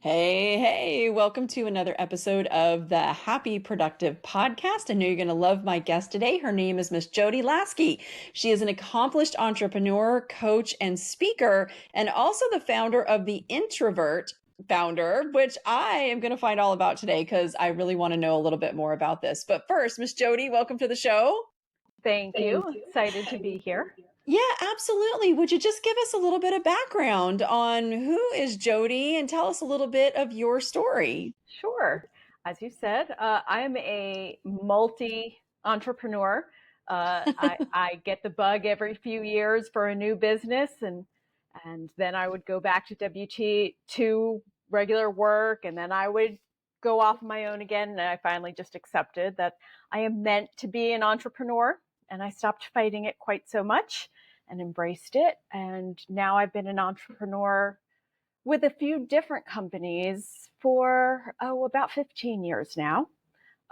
Hey, welcome to another episode of the Happy Productive Podcast. I know you're going to love my guest today. Her name is Miss Jodi Lasky. She is an accomplished entrepreneur, coach, and speaker, and also the founder of the Introvert Founder, which I am going to find all about today because I really want to know a little bit more about this. But first, Miss Jodi, welcome to the show. Thank you. Excited to be here. Yeah, absolutely. Would you just give us a little bit of background on who is Jodi and tell us a little bit of your story? Sure. As you said, I am a multi-entrepreneur. I get the bug every few years for a new business, and then I would go back to W-2 regular work, and then I would go off on my own again. And I finally just accepted that I am meant to be an entrepreneur, and I stopped fighting it quite so much and embraced it. And now I've been an entrepreneur with a few different companies for, about 15 years now.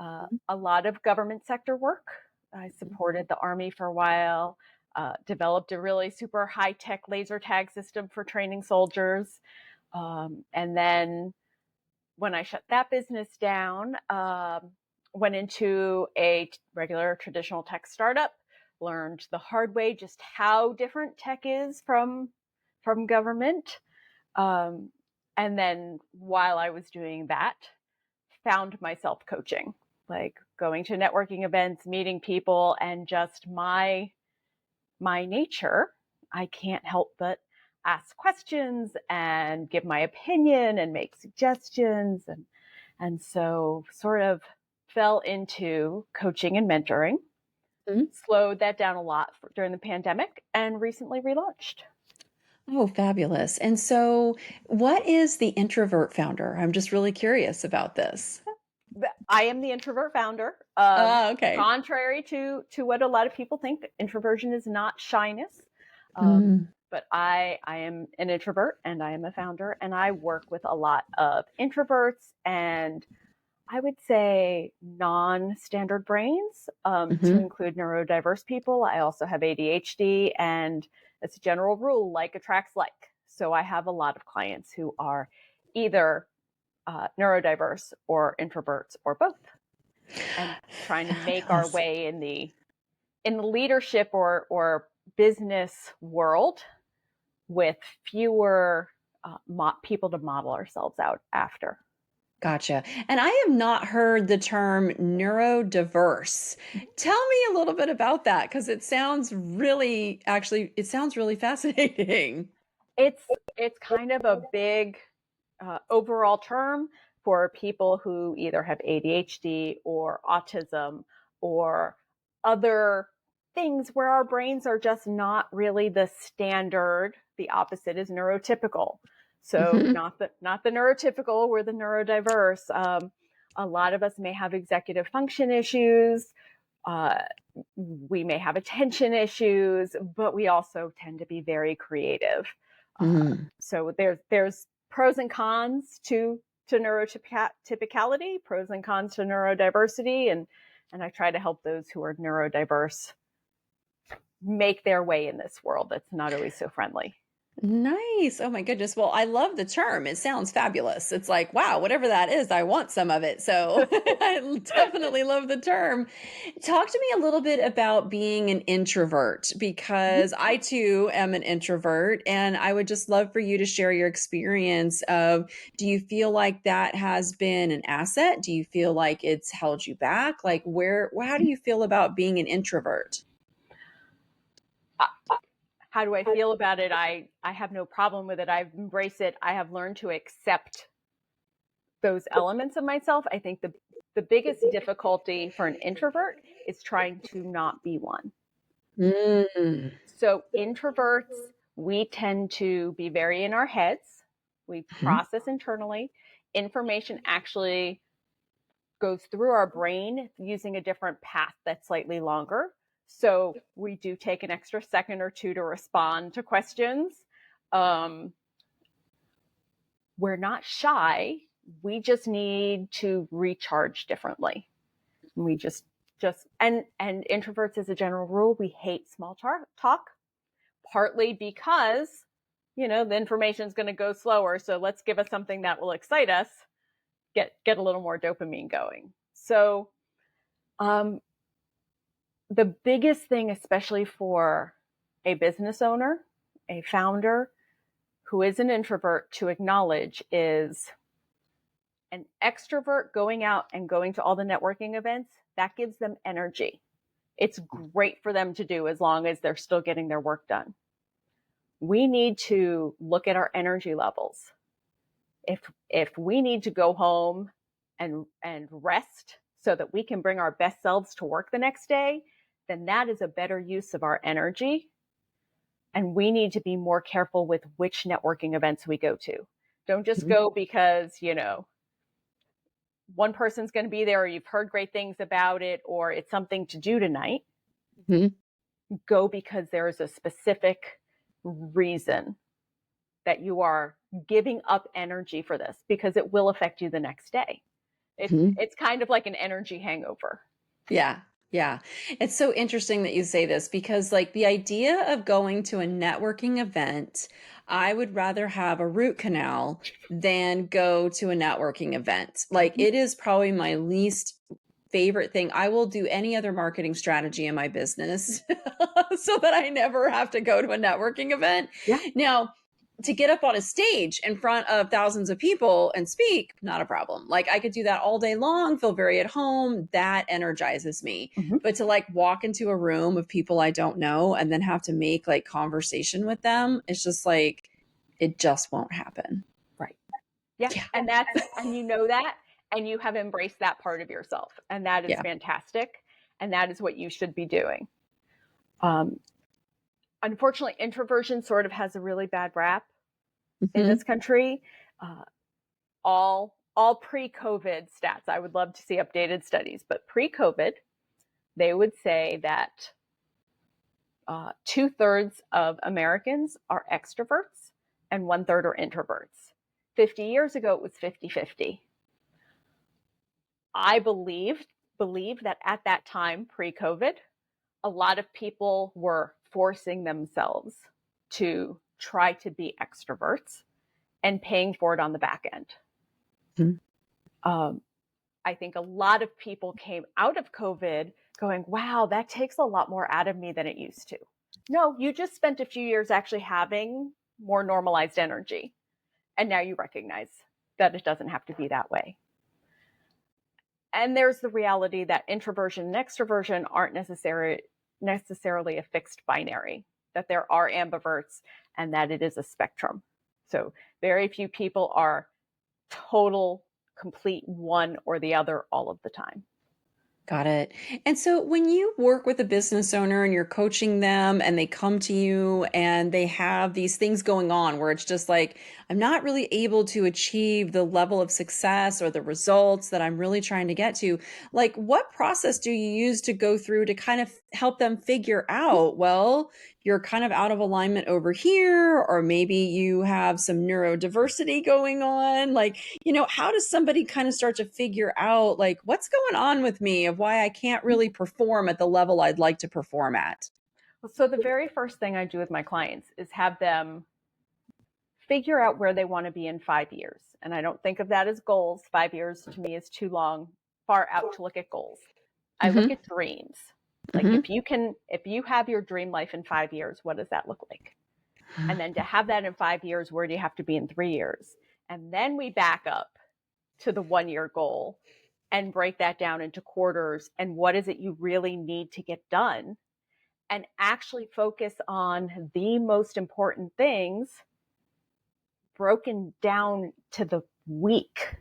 A lot of government sector work. I supported the Army for a while, developed a really super high-tech laser tag system for training soldiers. And then when I shut that business down, went into a regular traditional tech startup, learned the hard way just how different tech is from government. And then while I was doing that, found myself coaching, like going to networking events, meeting people, and just my nature. I can't help but ask questions and give my opinion and make suggestions. And so sort of fell into coaching and mentoring, slowed that down a lot during the pandemic, and recently relaunched. Oh, fabulous. And so, what is the Introvert Founder? I'm just really curious about this. I am the Introvert Founder. Okay. Contrary to what a lot of people think, introversion is not shyness. Mm. But I am an introvert and I am a founder, and I work with a lot of introverts and I would say non-standard brains, to include neurodiverse people. I also have ADHD, and as a general rule, like attracts like. So I have a lot of clients who are either neurodiverse or introverts or both, and trying to make our Fabulous. way in the leadership or business world with fewer people to model ourselves out after. Gotcha. And I have not heard the term neurodiverse. Tell me a little bit about that because it sounds really, actually, it sounds really fascinating. It's kind of a big overall term for people who either have ADHD or autism or other things where our brains are just not really the standard. The opposite is neurotypical. So Hmm. not the neurotypical, we're the neurodiverse. A lot of us may have executive function issues. Uh, we may have attention issues, but we also tend to be very creative. So there's pros and cons to neurotypicality, pros and cons to neurodiversity, and I try to help those who are neurodiverse make their way in this world that's not always so friendly. Nice. Oh my goodness. Well, I love the term. It sounds fabulous. It's like, wow, whatever that is, I want some of it. So I definitely love the term. Talk to me a little bit about being an introvert because I too am an introvert and I would just love for you to share your experience of do you feel like that has been an asset? Do you feel like it's held you back? Like how do you feel about being an introvert? How do I feel about it? I have no problem with it. I've embraced it. I have learned to accept those elements of myself. I think the biggest difficulty for an introvert is trying to not be one. Mm. So introverts, we tend to be very in our heads. We process internally. Information actually goes through our brain using a different path that's slightly longer. So we do take an extra second or two to respond to questions. We're not shy. We just need to recharge differently. We just and introverts as a general rule, we hate small talk, partly because the information is going to go slower. So let's give us something that will excite us, get a little more dopamine going. So the biggest thing, especially for a business owner, a founder who is an introvert, to acknowledge is an extrovert going out and going to all the networking events, that gives them energy. It's great for them to do as long as they're still getting their work done. We need to look at our energy levels. If we need to go home and rest so that we can bring our best selves to work the next day, then that is a better use of our energy. And we need to be more careful with which networking events we go to. Don't just go because, one person's going to be there, or you've heard great things about it, or it's something to do tonight. Go because there is a specific reason that you are giving up energy for this, because it will affect you the next day. It's kind of like an energy hangover. Yeah. Yeah. It's so interesting that you say this, because like the idea of going to a networking event, I would rather have a root canal than go to a networking event. Like it is probably my least favorite thing. I will do any other marketing strategy in my business so that I never have to go to a networking event. Yeah. Now, to get up on a stage in front of thousands of people and speak, not a problem. Like I could do that all day long, feel very at home. That energizes me. But to like walk into a room of people I don't know and then have to make like conversation with them, it's just like, it just won't happen. Right. Yeah. And and you know that, and you have embraced that part of yourself. And that is fantastic. And that is what you should be doing. Unfortunately, introversion sort of has a really bad rap in this country. All pre-COVID stats. I would love to see updated studies, but pre-COVID, they would say that 2/3 of Americans are extroverts and 1/3 are introverts. 50 years ago, it was 50-50. I believe that at that time, pre-COVID, a lot of people were forcing themselves to try to be extroverts and paying for it on the back end. I think a lot of people came out of COVID going, wow, that takes a lot more out of me than it used to. No, you just spent a few years actually having more normalized energy. And now you recognize that it doesn't have to be that way. And there's the reality that introversion and extroversion aren't necessarily a fixed binary, that there are ambiverts and that it is a spectrum. So very few people are total, complete one or the other all of the time. Got it. And so when you work with a business owner and you're coaching them and they come to you and they have these things going on where it's just like, I'm not really able to achieve the level of success or the results that I'm really trying to get to, like what process do you use to go through to kind of help them figure out, well, you're kind of out of alignment over here, or maybe you have some neurodiversity going on. Like, how does somebody kind of start to figure out like what's going on with me of why I can't really perform at the level I'd like to perform at? So the very first thing I do with my clients is have them figure out where they want to be in 5 years. And I don't think of that as goals. 5 years to me is too far out to look at goals. I look at dreams. Like if you have your dream life in 5 years, what does that look like? And then to have that in 5 years, where do you have to be in 3 years? And then we back up to the 1 year goal and break that down into quarters. And what is it you really need to get done? And actually focus on the most important things broken down to the week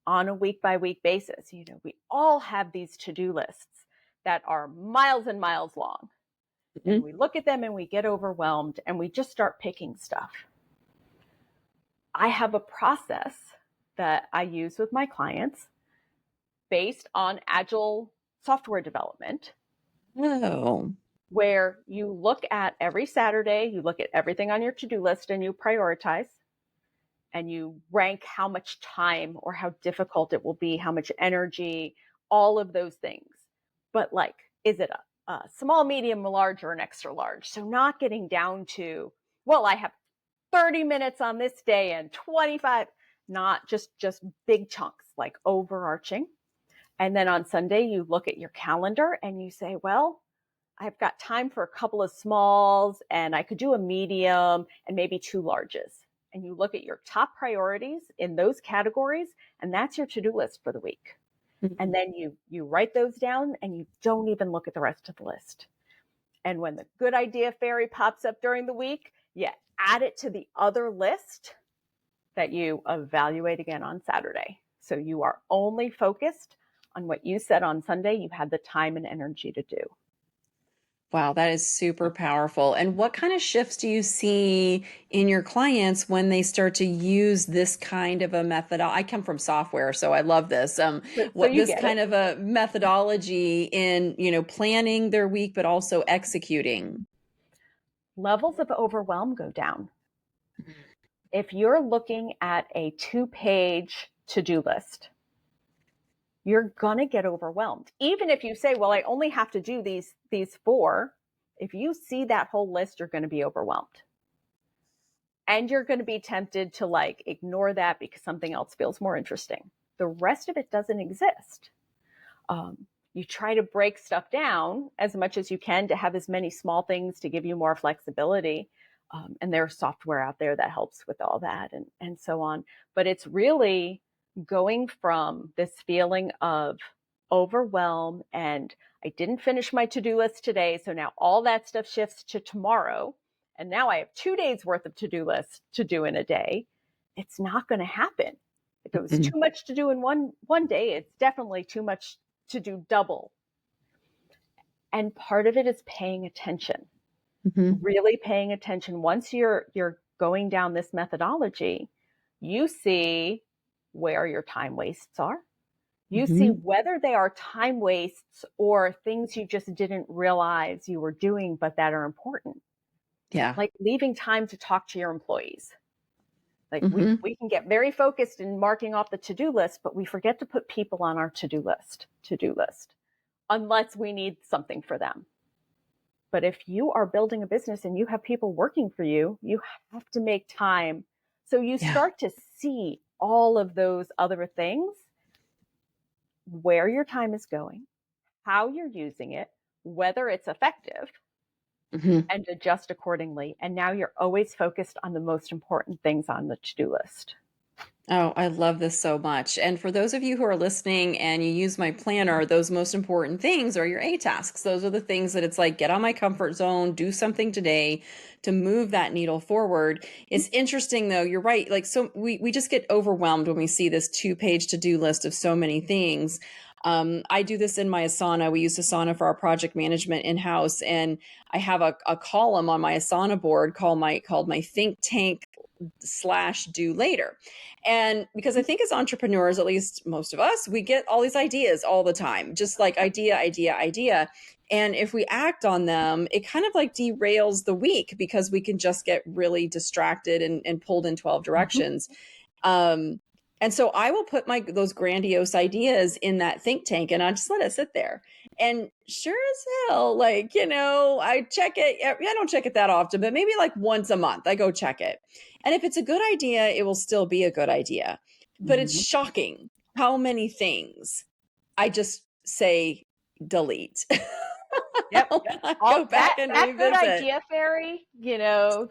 on a week by week basis. We all have these to-do lists that are miles and miles long. And we look at them and we get overwhelmed and we just start picking stuff. I have a process that I use with my clients based on agile software development. Oh. Where you look at every Saturday, you look at everything on your to-do list and you prioritize and you rank how much time or how difficult it will be, how much energy, all of those things. But like, is it a small, medium, large, or an extra large? So not getting down to, well, I have 30 minutes on this day and 25, not just big chunks, like overarching. And then on Sunday, you look at your calendar and you say, well, I've got time for a couple of smalls and I could do a medium and maybe 2 larges. And you look at your top priorities in those categories, and that's your to-do list for the week. Mhm. And then you write those down and you don't even look at the rest of the list. And when the good idea fairy pops up during the week, you add it to the other list that you evaluate again on Saturday. So you are only focused on what you said on Sunday you had the time and energy to do. Wow, that is super powerful. And what kind of shifts do you see in your clients when they start to use this kind of a method? I come from software, so I love this. So What you this get it. kind of a methodology in, planning their week, but also executing. Levels of overwhelm go down. If you're looking at a 2-page to-do list, you're going to get overwhelmed. Even if you say, well, I only have to do these 4, if you see that whole list, you're going to be overwhelmed. And you're going to be tempted to ignore that because something else feels more interesting. The rest of it doesn't exist. You try to break stuff down as much as you can to have as many small things to give you more flexibility. And there's software out there that helps with all that and so on. But it's really going from this feeling of overwhelm and I didn't finish my to-do list today. So now all that stuff shifts to tomorrow. And now I have 2 days worth of to-do lists to do in a day. It's not going to happen. If it was too much to do in one day, it's definitely too much to do double. And part of it is paying attention, really paying attention. Once you're going down this methodology, you see where your time wastes are. You see whether they are time wastes or things you just didn't realize you were doing, but that are important. Yeah. Like leaving time to talk to your employees. Like we can get very focused in marking off the to-do list, but we forget to put people on our to-do list, unless we need something for them. But if you are building a business and you have people working for you, you have to make time. So you start to see all of those other things, where your time is going, how you're using it, whether it's effective, and adjust accordingly. And now you're always focused on the most important things on the to-do list. Oh, I love this so much. And for those of you who are listening and you use my planner, those most important things are your A tasks. Those are the things that it's like, get on my comfort zone, do something today to move that needle forward. It's interesting though, you're right. Like, so we just get overwhelmed when we see this 2-page to-do list of so many things. I do this in my Asana. We use Asana for our project management in-house. And I have a column on my Asana board called my think tank / do later. And because I think as entrepreneurs, at least most of us, we get all these ideas all the time, just like idea. And if we act on them, it kind of like derails the week because we can just get really distracted and pulled in 12 directions. And so I will put those grandiose ideas in that think tank and I just let it sit there. And sure as hell, I check it. I don't check it that often, but maybe like once a month, I go check it. And if it's a good idea, it will still be a good idea. But it's shocking how many things I just say delete. Yep. Go back and that revisit. good idea fairy,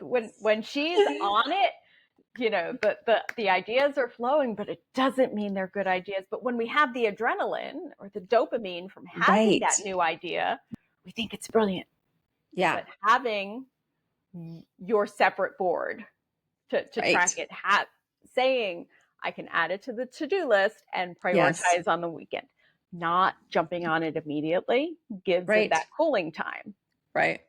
when she's on it, the ideas are flowing, but it doesn't mean they're good ideas. But when we have the adrenaline or the dopamine from having that new idea, we think it's brilliant. Yeah. But having your separate board to track it, saying I can add it to the to-do list and prioritize on the weekend, not jumping on it immediately gives it that cooling time. Right.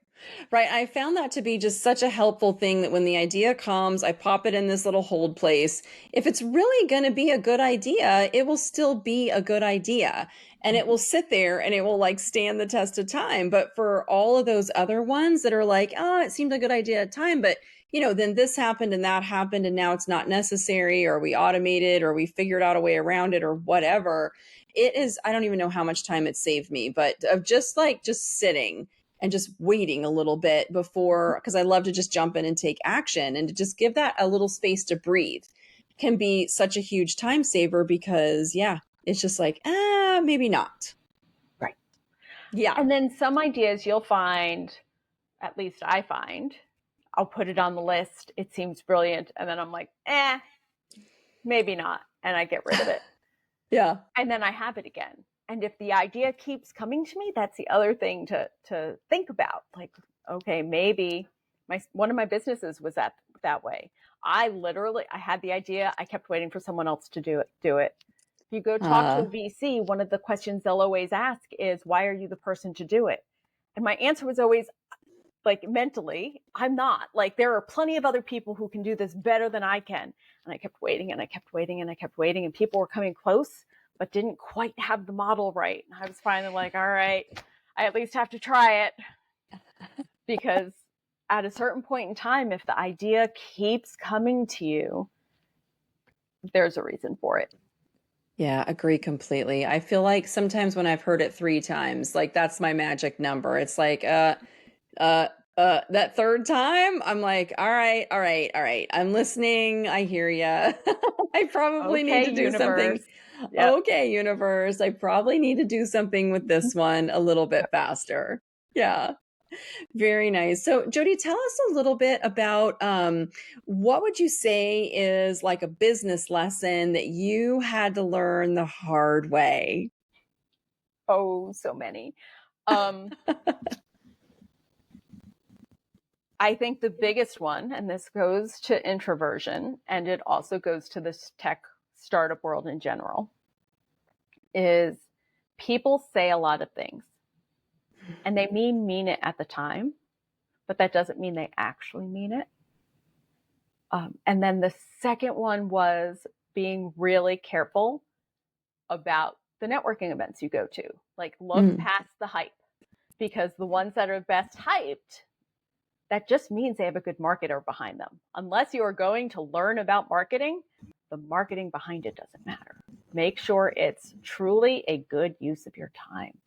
I found that to be just such a helpful thing that when the idea comes, I pop it in this little hold place. If it's really going to be a good idea, it will still be a good idea and it will sit there and it will stand the test of time. But for all of those other ones that are like, oh, it seemed a good idea at time, but then this happened and that happened and now it's not necessary, or we automated or we figured out a way around it or whatever. It is, I don't even know how much time it saved me, but of just sitting and just waiting a little bit before, because I love to just jump in and take action, and to just give that a little space to breathe can be such a huge time saver, because yeah, it's just like, maybe not. Right. Yeah. And then some ideas you'll find, at least I find, I'll put it on the list. It seems brilliant. And then I'm like, maybe not. And I get rid of it. Yeah. And then I have it again. And if the idea keeps coming to me, that's the other thing to think about. Like, okay, maybe one of my businesses was that way. I had the idea. I kept waiting for someone else to do it. If you go talk to a VC, one of the questions they'll always ask is, why are you the person to do it? And my answer was always, like, mentally, I'm not. Like, there are plenty of other people who can do this better than I can. And I kept waiting and I kept waiting and I kept waiting, and people were coming close, but didn't quite have the model right. And I was finally like, all right, I at least have to try it. Because at a certain point in time, if the idea keeps coming to you, there's a reason for it. Yeah, agree completely. I feel like sometimes when I've heard it 3 times, like that's my magic number. It's like, that third time, I'm like, all right, all right, all right. I'm listening. I hear ya. I probably need Okay, to do something. universe. Yep. Okay, universe. I probably need to do something with this one a little bit faster. Yeah. Very nice. So, Jodi, tell us a little bit about what would you say is like a business lesson that you had to learn the hard way? Oh, so many. I think the biggest one, and this goes to introversion, and it also goes to this tech startup world in general, is people say a lot of things and they mean it at the time, but that doesn't mean they actually mean it. And then the second one was being really careful about the networking events you go to. Like, look past the hype, because the ones that are best hyped, that just means they have a good marketer behind them. Unless you are going to learn about marketing, the marketing behind it doesn't matter. Make sure it's truly a good use of your time.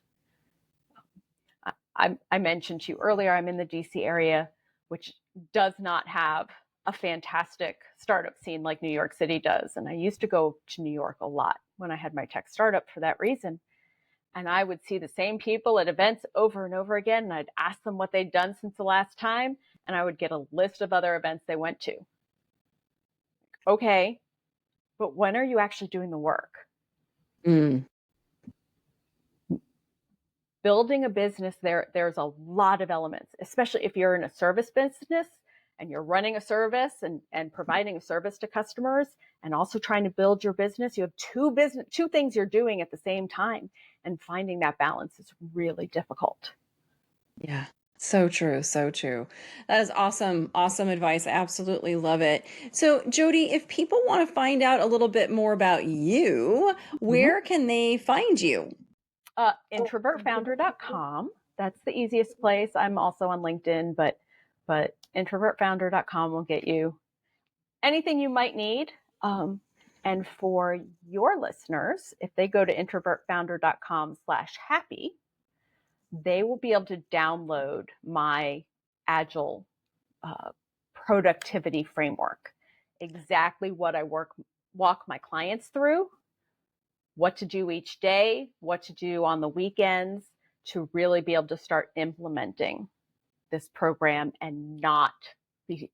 I mentioned to you earlier, I'm in the DC area, which does not have a fantastic startup scene like New York City does. And I used to go to New York a lot when I had my tech startup for that reason. And I would see the same people at events over and over again. And I'd ask them what they'd done since the last time. And I would get a list of other events they went to. Okay, but when are you actually doing the work? Building a business, there's a lot of elements, especially if you're in a service business and you're running a service and providing a service to customers, and also trying to build your business. You have two things you're doing at the same time, and finding that balance is really difficult. Yeah. So true. So true. That is awesome. Awesome advice. I absolutely love it. So, Jodi, if people want to find out a little bit more about you, where can they find you? Introvertfounder.com. That's the easiest place. I'm also on LinkedIn, but introvertfounder.com will get you anything you might need. And for your listeners, if they go to introvertfounder.com/happy, they will be able to download my agile productivity framework. Exactly what I walk my clients through, what to do each day, what to do on the weekends, to really be able to start implementing this program and not be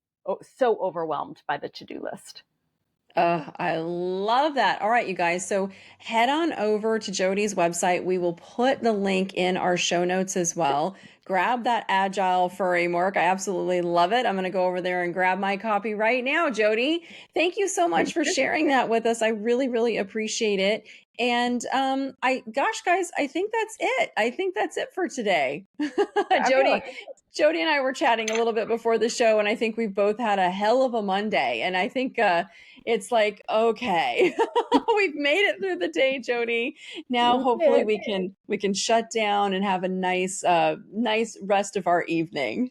so overwhelmed by the to-do list. I love that. All right, you guys. So head on over to Jodi's website. We will put the link in our show notes as well. Grab that agile framework. I absolutely love it. I'm going to go over there and grab my copy right now, Jodi. Thank you so much for sharing that with us. I really, really appreciate it. And guys, I think that's it. I think that's it for today. Jodi and I were chatting a little bit before the show, and I think we've both had a hell of a Monday. And I think it's like, okay, we've made it through the day, Jodi. Now, hopefully we can shut down and have a nice rest of our evening.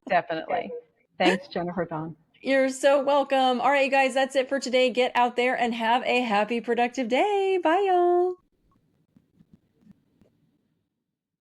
Definitely. Thanks, Jennifer Dawn. You're so welcome. All right, guys, that's it for today. Get out there and have a happy, productive day. Bye, y'all.